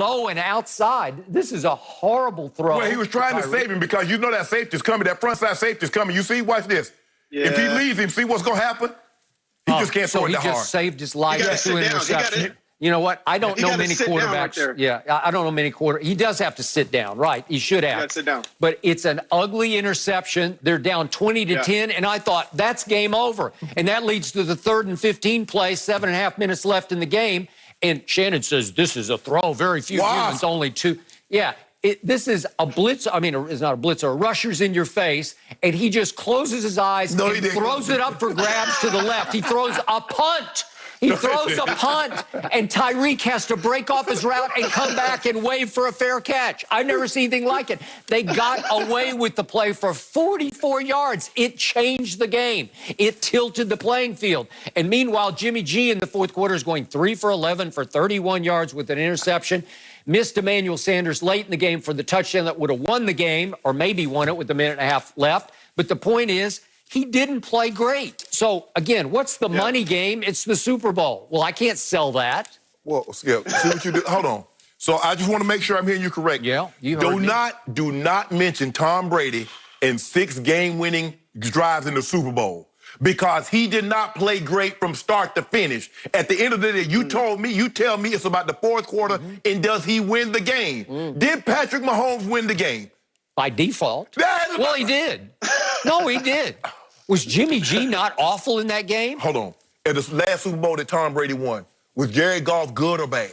low and outside. This is a horrible throw. Well, he was trying to save him because you know that safety's coming. That front side safety's coming. You see, watch this. Yeah. If he leaves him, see what's going to happen? He just can't throw it that hard. So he just saved his life through an interception. You know what? I don't know many quarterbacks. I don't know many quarterbacks. He does have to sit down, right? He should have. He got to sit down. But it's an ugly interception. They're down 20-10, and I thought, that's game over. And that leads to the 3rd and 15 play, 7.5 minutes left in the game. And Shannon says, this is a throw. Very few humans, only 2. Yeah, this is a blitz. I mean, it's not a blitzer. A rusher's in your face, and he just closes his eyes and throws it up for grabs to the left. He throws a punt. He throws a punt, and Tyreek has to break off his route and come back and wave for a fair catch. I've never seen anything like it. They got away with the play for 44 yards. It changed the game. It tilted the playing field. And meanwhile, Jimmy G in the fourth quarter is going 3 for 11 for 31 yards with an interception. Missed Emmanuel Sanders late in the game for the touchdown that would have won the game, or maybe won it with a minute and a half left. But the point is, he didn't play great. So, again, what's the money game? It's the Super Bowl. Well, I can't sell that. Well, Skip, see what you did. Hold on. So I just want to make sure I'm hearing you correct. Yeah, you heard me. Do not mention Tom Brady in 6 game-winning drives in the Super Bowl, because he did not play great from start to finish. At the end of the day, you tell me it's about the fourth quarter, and does he win the game? Did Patrick Mahomes win the game? By default. Well, he did. No, he did. Was Jimmy G not awful in that game? Hold on. At the last Super Bowl that Tom Brady won, was Jared Goff good or bad?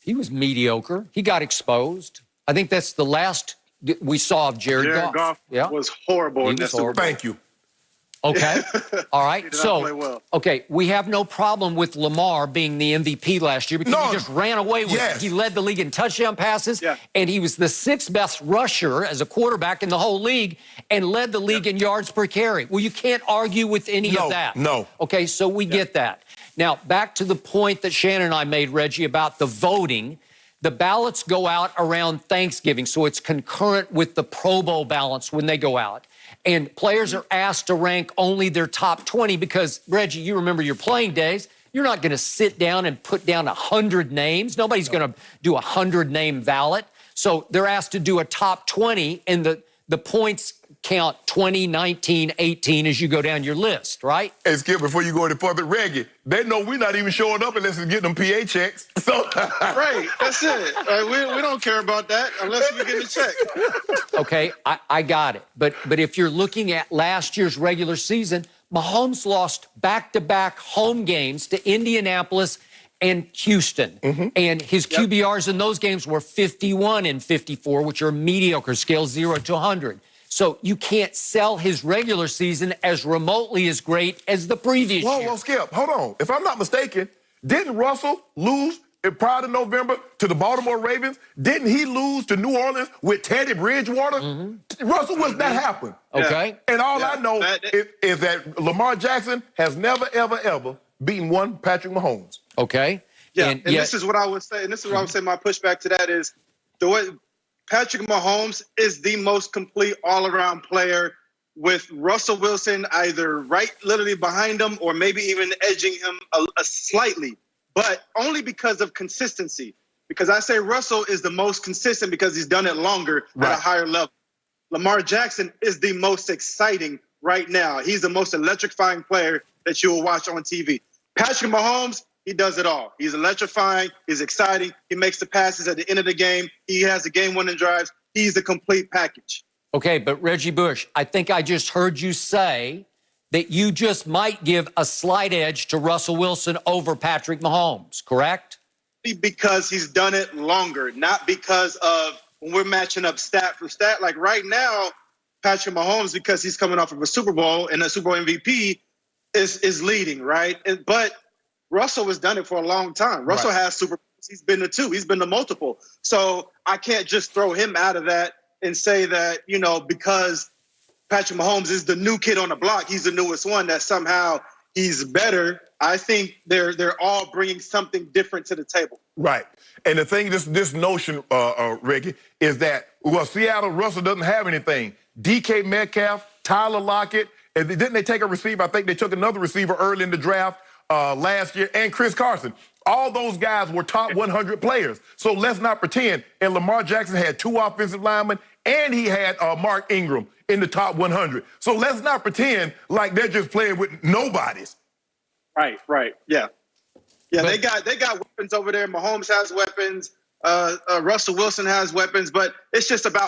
He was mediocre. He got exposed. I think that's the last we saw of Jared Goff. Jared Goff was horrible in that Super Bowl. Thank you. Okay. All right. He did not play well. Okay, we have no problem with Lamar being the MVP last year because he just ran away with it. He led the league in touchdown passes, and he was the 6th best rusher as a quarterback in the whole league and led the league in yards per carry. Well, you can't argue with any of that. No. Okay, so we get that. Now, back to the point that Shannon and I made, Reggie, about the voting. The ballots go out around Thanksgiving, so it's concurrent with the Pro Bowl ballots when they go out. And players are asked to rank only their top 20 because, Reggie, you remember your playing days. You're not going to sit down and put down 100 names. Nobody's going to do a 100-name ballot. So they're asked to do a top 20, and the points count 20, 19, 18 as you go down your list, right? Hey, Skip, before you go any further, Reggie, they know we're not even showing up unless it's getting them PA checks. So right, that's it. We don't care about that unless we get a check. Okay, I got it. But if you're looking at last year's regular season, Mahomes lost back-to-back home games to Indianapolis and Houston. And his QBRs in those games were 51 and 54, which are mediocre, scale 0 to 100. So you can't sell his regular season as remotely as great as the previous year. Well, Skip, hold on. If I'm not mistaken, didn't Russell lose prior to November to the Baltimore Ravens? Didn't he lose to New Orleans with Teddy Bridgewater? Russell, that happen? Okay. And all I know is that Lamar Jackson has never, ever, ever beaten one Patrick Mahomes. Okay. Yeah, and this is what I would say. And this is what I would say. My pushback to that is the way Patrick Mahomes is the most complete all-around player, with Russell Wilson either literally behind him or maybe even edging him a slightly, but only because of consistency. Because I say Russell is the most consistent because he's done it longer at a higher level. Lamar Jackson is the most exciting right now. He's the most electrifying player that you will watch on TV. Patrick Mahomes, he does it all. He's electrifying. He's exciting. He makes the passes at the end of the game. He has the game-winning drives. He's a complete package. Okay, but Reggie Bush, I think I just heard you say that you just might give a slight edge to Russell Wilson over Patrick Mahomes, correct? Because he's done it longer, not because of when we're matching up stat for stat. Like right now, Patrick Mahomes, because he's coming off of a Super Bowl and a Super Bowl MVP, is leading, right? But Russell has done it for a long time. Russell has Super Bowls. He's been to 2. He's been to multiple. So I can't just throw him out of that and say that, because Patrick Mahomes is the new kid on the block, he's the newest one, that somehow he's better. I think they're all bringing something different to the table. Right. And the thing, this notion, Reggie, is that, Seattle, Russell doesn't have anything. DK Metcalf, Tyler Lockett, and didn't they take a receiver? I think they took another receiver early in the draft. last year, and Chris Carson. All those guys were top 100 players. So let's not pretend. And Lamar Jackson had 2 offensive linemen, and he had Mark Ingram in the top 100. So let's not pretend like they're just playing with nobodies. Right. Yeah, they got weapons over there. Mahomes has weapons. Russell Wilson has weapons, but it's just about